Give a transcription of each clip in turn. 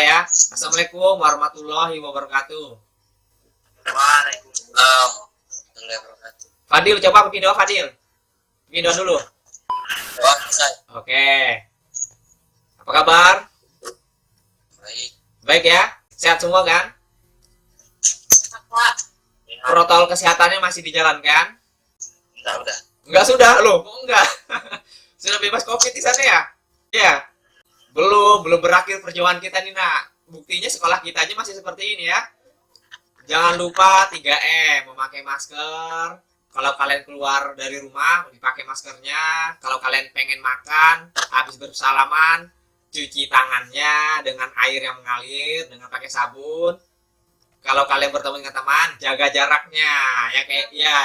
ya. Assalamualaikum warahmatullahi wabarakatuh. Waalaikumsalam warahmatullahi wabarakatuh. Fadil, coba video Fadil. Video dulu. Wah, saya Oke. Apa kabar? baik. Baik ya? Sehat semua kan? Protokol kesehatannya masih dijalankan? Udah. Enggak sudah loh, kok enggak? Sudah bebas COVID di sana ya? Ya. Belum berakhir perjuangan kita nih, Nak. Buktinya sekolah kita aja masih seperti ini ya. Jangan lupa 3M, memakai masker. Kalau kalian keluar dari rumah, dipakai maskernya. Kalau kalian pengen makan, habis bersalaman, cuci tangannya dengan air yang mengalir, dengan pakai sabun. Kalau kalian bertemu dengan teman, jaga jaraknya.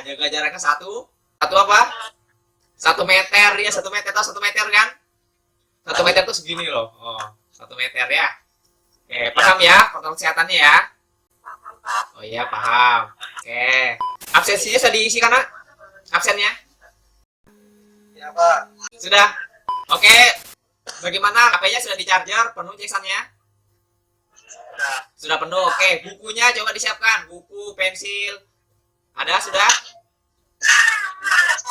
Jaga jaraknya satu apa? 1 meter ya, 1 meter atau 1 meter kan? 1 meter tuh segini loh. Oh, 1 meter ya. Oke, paham ya protokol kesehatannya ya? Oh iya, paham. Oke. Absensinya sudah diisi kan, Nak? Absennya? Ya, Pak. Sudah. Oke. Bagaimana? HP-nya sudah di-charger? Penuh ceksannya? Sudah penuh. Oke, bukunya coba disiapkan. Buku, pensil. Ada sudah?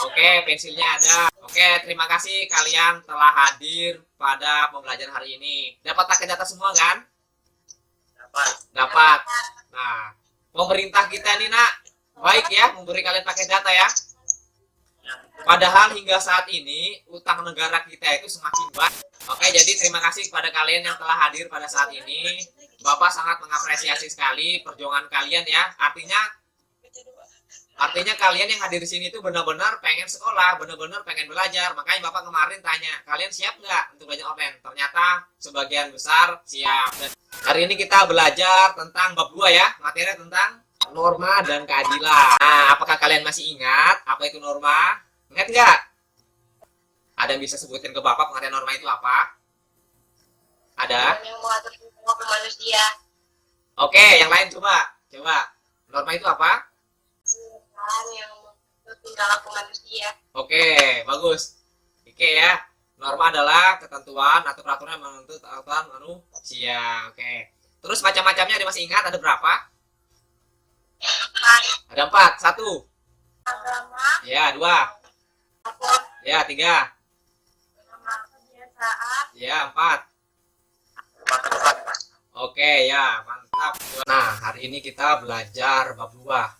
Oke, pensilnya ada. Oke, terima kasih kalian telah hadir pada pembelajaran hari ini. Dapat pakai data semua kan? Dapat. Nah, pemerintah kita nih, Nak, baik ya memberi kalian pakai data ya. Padahal hingga saat ini utang negara kita itu semakin banyak. Oke, jadi terima kasih kepada kalian yang telah hadir pada saat ini. Bapak sangat mengapresiasi sekali perjuangan kalian ya. Artinya kalian yang hadir di sini itu benar-benar pengen sekolah, benar-benar pengen belajar. Makanya Bapak kemarin tanya, kalian siap nggak untuk belajar online? Ternyata sebagian besar siap. Dan hari ini kita belajar tentang bab 2 ya, materi tentang norma dan keadilan. Nah, apakah kalian masih ingat apa itu norma? Ingat nggak? Ada yang bisa sebutin ke Bapak pengertian norma itu apa? Ada? Yang mengatur perilaku manusia. Oke, yang lain coba. Norma itu apa? Yang mengatur perilaku manusia. Oke, bagus. Oke ya. Norma adalah ketentuan atau peraturan yang menuntut aturan manusia. Oke. Terus macam-macamnya ada masih ingat ada berapa? Ada 4. 1. Agama, Ya, 2. lapor, Ya, 3. kebiasaan, Ya, 4. Oke ya, mantap. Nah, hari ini kita belajar bab 2.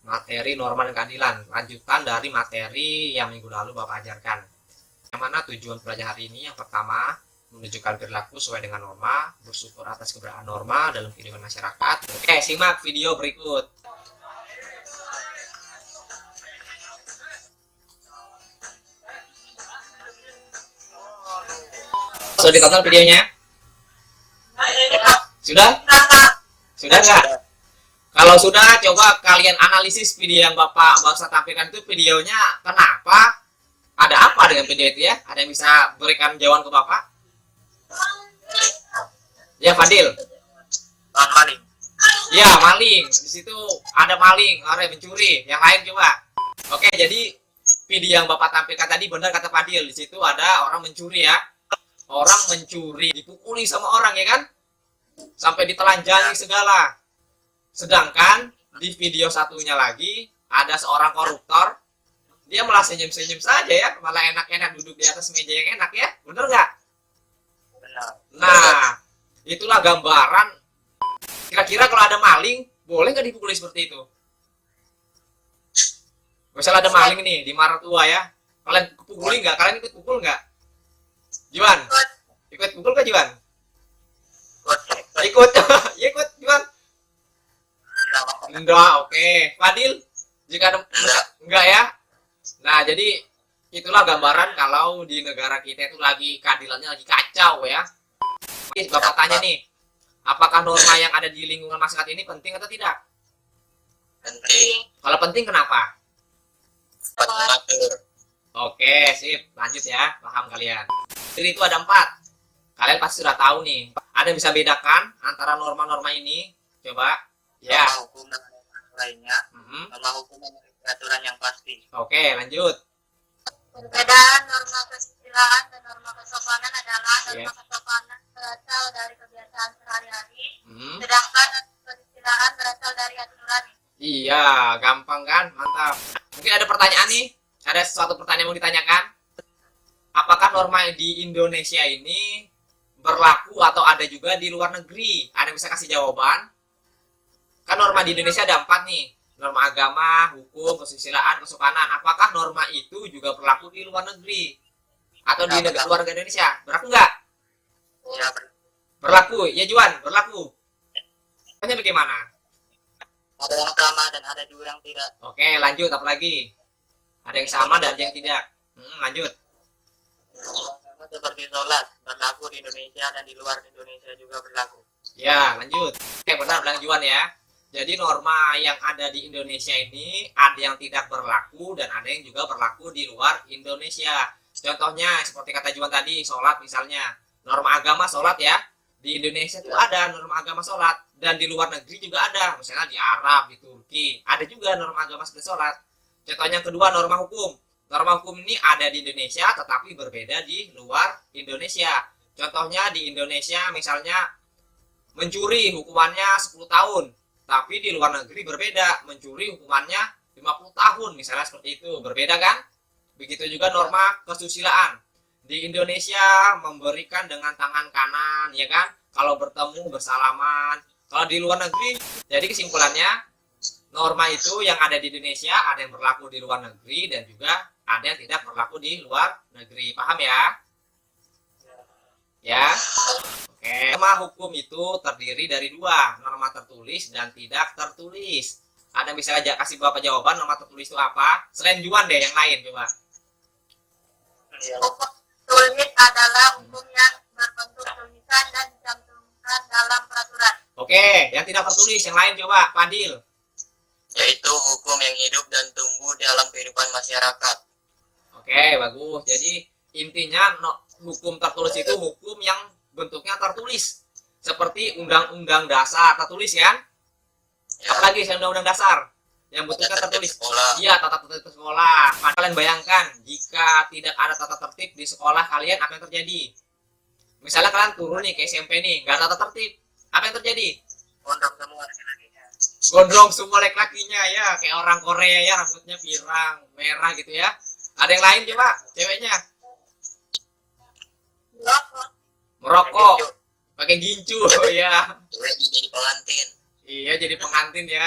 Materi norma dan keadilan. Lanjutan dari materi yang minggu lalu Bapak ajarkan. Yang mana tujuan pelajaran hari ini yang pertama, menunjukkan perilaku sesuai dengan norma, bersyukur atas keberadaan norma dalam kehidupan masyarakat. Oke, simak video berikut. Sudah ditonton videonya? Sudah? Sudah nggak? Kalau sudah, coba kalian analisis video yang Bapak barusan tampilkan itu videonya kenapa? Ada apa dengan video itu ya? Ada yang bisa berikan jawaban ke Bapak? Ya, Fadil. Maling. Ya, maling. Di situ ada maling, ada yang mencuri. Yang lain coba. Oke, jadi video yang Bapak tampilkan tadi benar kata Fadil. Di situ ada orang mencuri ya. Orang mencuri, dipukuli sama orang ya kan? Sampai ditelanjangi segala. Sedangkan di video satunya lagi ada seorang koruptor. Dia malah senyum-senyum saja ya, malah enak-enak duduk di atas meja yang enak ya. Bener nggak? Benar. Nah, itulah gambaran. Kira-kira kalau ada maling, boleh nggak dipukuli seperti itu? Misalnya ada maling nih di Maratua ya, kalian pukuli nggak? Kalian ikut pukul nggak? Juan, ikut pukul nggak Juan? Ikut, ikut Juan. Enggak, oke. Fadil, jika ada enggak ya. Nah, jadi itulah gambaran kalau di negara kita itu lagi keadilannya lagi kacau ya. Bapak tanya nih, apakah norma yang ada di lingkungan masyarakat ini penting atau tidak? Penting. Kalau penting kenapa? Mengatur. Oke, sip. Lanjut ya, paham kalian. Jadi itu ada 4. Kalian pasti sudah tahu nih. Ada yang bisa bedakan antara norma-norma ini? Coba. Ya. Norma hukum dan lainnya. Norma hukum dan peraturan yang pasti. Oke, lanjut. Perbedaan norma kesusilaan dan norma kesopanan adalah norma Ya. kesopanan berasal dari kebiasaan sehari-hari, Hmm. sedangkan kesusilaan berasal dari hati nurani. Iya, gampang kan? Mantap. Mungkin ada pertanyaan nih? Ada sesuatu pertanyaan yang mau ditanyakan? Apakah norma di Indonesia ini berlaku atau ada juga di luar negeri? Ada yang bisa kasih jawaban? Kan norma di Indonesia ada 4 nih. Norma agama, hukum, kesusilaan, kesopanan. Apakah norma itu juga berlaku di luar negeri? Atau di negara luar Indonesia? Berlaku nggak? Ya, Berlaku. Ya Juan, berlaku. Tanya bagaimana? ada yang sama dan ada juga yang tidak. Oke, lanjut. Apa lagi? Ada yang sama dan ada yang tidak. Lanjut. Sama seperti sholat berlaku di Indonesia dan di luar Indonesia juga berlaku. Ya, lanjut. Oke, benar bilang Juan ya. Jadi norma yang ada di Indonesia ini ada yang tidak berlaku dan ada yang juga berlaku di luar Indonesia. Contohnya seperti kata Juan tadi, sholat misalnya. Norma agama sholat ya. Di Indonesia itu ada norma agama sholat. Dan di luar negeri juga ada. Misalnya di Arab, di Turki. Ada juga norma agama seperti sholat. Contohnya yang kedua, norma hukum. Norma hukum ini ada di Indonesia tetapi berbeda di luar Indonesia. Contohnya di Indonesia misalnya mencuri hukumannya 10 tahun. Tapi di luar negeri berbeda. Mencuri hukumannya 50 tahun. Misalnya seperti itu. Berbeda kan? Begitu juga norma kesusilaan. Di Indonesia memberikan dengan tangan kanan, ya kan? Kalau bertemu bersalaman. Kalau di luar negeri, jadi kesimpulannya norma itu yang ada di Indonesia ada yang berlaku di luar negeri dan juga ada yang tidak berlaku di luar negeri. Paham ya? Ya. Oke. Norma hukum itu terdiri dari 2, norma tertulis dan tidak tertulis. Ada yang bisa aja kasih bapak jawaban norma tertulis itu apa? Selain Juan deh, yang lain coba. Ya, Hukum tertulis adalah hukum yang berbentuk tulisan dan dicantumkan dalam peraturan. Oke, yang tidak tertulis yang lain coba, Fadil. yaitu hukum yang hidup dan tumbuh dalam kehidupan masyarakat. Oke, bagus. Jadi intinya hukum tertulis itu hukum yang bentuknya tertulis. Seperti undang-undang dasar tertulis kan? Ya, Apalagi undang-undang dasar yang bentuknya tata tertib tertulis. sekolah. Iya, tata tertib sekolah. Kalian bayangkan jika tidak ada tata tertib di sekolah kalian, apa yang terjadi? Misalnya kalian turun nih ke SMP nih, nggak ada tata tertib, apa yang terjadi? Gondrong semua laki-lakinya. Gondrong semua laki-lakinya ya, kayak orang Korea ya, rambutnya pirang, merah gitu ya. Ada yang lain coba, ceweknya Rokok. merokok, pakai gincu ya. Cewek jadi pengantin. Iya, jadi pengantin ya.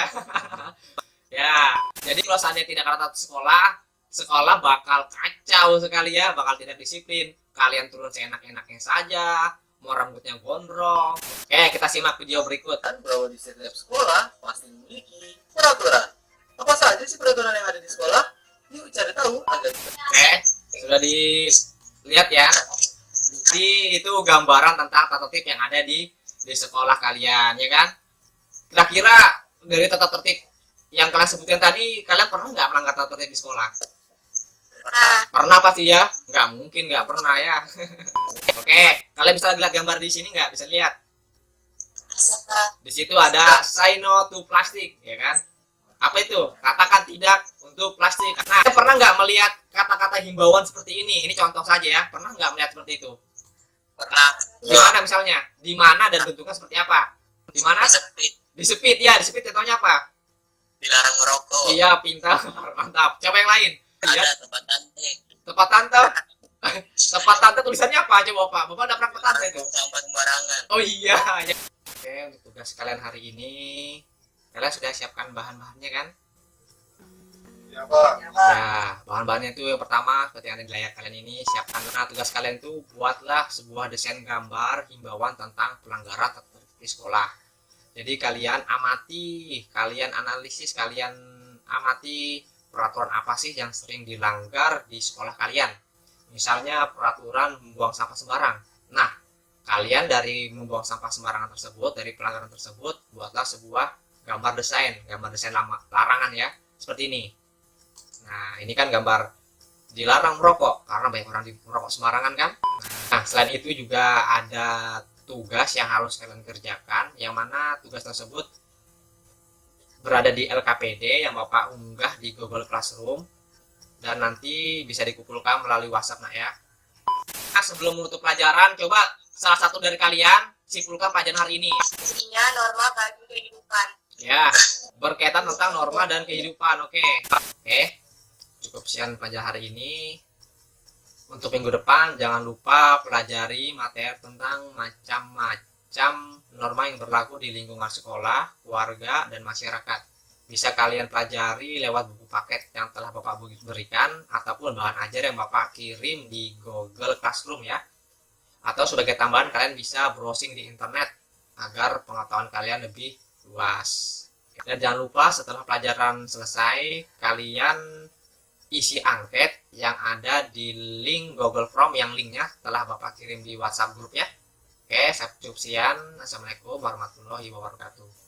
Ya, jadi kalau seandainya tidak ada tata sekolah, sekolah bakal kacau sekali ya, bakal tidak disiplin. Kalian turun seenak-enaknya saja, mau rambutnya gondrong. Oke, kita simak video berikut. Bahwa di setiap sekolah pasti memiliki peraturan. Apa saja sih peraturan yang ada di sekolah? Yuk cari tahu agar Oke, sudah dilihat ya. Jadi itu gambaran tentang tata tertib yang ada di sekolah kalian, ya kan? Kira-kira dari tata tertib yang kalian sebutkan tadi, kalian pernah nggak melanggar tata tertib di sekolah? Pernah pasti ya? Nggak mungkin nggak pernah ya. Oke, kalian bisa lihat gambar di sini nggak? Bisa lihat? Di situ ada say no to plastic, ya kan? Apa itu? Katakan tidak untuk plastik. Nah, kalian pernah nggak melihat kata-kata himbauan seperti ini? Ini contoh saja ya. Pernah nggak melihat seperti itu? Pernah. Di mana misalnya? Di mana dan bentuknya seperti apa? Di mana? Disepit. Di speed ya. Di speed contohnya apa? Dilarang merokok. Iya, pintar. Mantap. Coba yang lain. Iya. Ada tempat tante. Tempat tante. Tempat tante tulisannya apa? Coba Pak. Bapak udah pernah ke tante itu? Sampah sembarangan. Oh iya. Ya. Oke, untuk tugas kalian hari ini, kalian sudah siapkan bahan-bahannya kan? ya Pak. Ya, bahan-bahannya itu yang pertama seperti yang ada di layar kalian ini, siapkan. Nah, tugas kalian itu buatlah sebuah desain gambar himbauan tentang pelanggaran tata tertib di sekolah. Jadi kalian amati, kalian analisis, kalian amati peraturan apa sih yang sering dilanggar di sekolah kalian. Misalnya peraturan membuang sampah sembarang. Nah, kalian dari membuang sampah sembarangan tersebut, dari pelanggaran tersebut, buatlah sebuah gambar desain larangan ya, seperti ini. Nah, ini kan gambar dilarang merokok karena banyak orang merokok sembarangan kan. Nah, selain itu juga ada tugas yang harus kalian kerjakan, yang mana tugas tersebut berada di LKPD yang Bapak unggah di Google Classroom dan nanti bisa dikumpulkan melalui WhatsApp nak ya. Nah, sebelum menutup pelajaran, coba salah satu dari kalian simpulkan pelajaran hari ini. Intinya norma bagi kehidupan. Ya, berkaitan tentang norma dan kehidupan. Oke, cukup sekian pelajaran hari ini. Untuk minggu depan jangan lupa pelajari materi tentang macam-macam norma yang berlaku di lingkungan sekolah, keluarga, dan masyarakat. Bisa kalian pelajari lewat buku paket yang telah Bapak berikan ataupun bahan ajar yang Bapak kirim di Google Classroom ya. Atau sebagai tambahan kalian bisa browsing di internet agar pengetahuan kalian lebih luas. Dan jangan lupa setelah pelajaran selesai kalian isi angket yang ada di link Google Form yang linknya telah Bapak kirim di WhatsApp grup ya. Oke, saya cukup sekian. Assalamualaikum warahmatullahi wabarakatuh.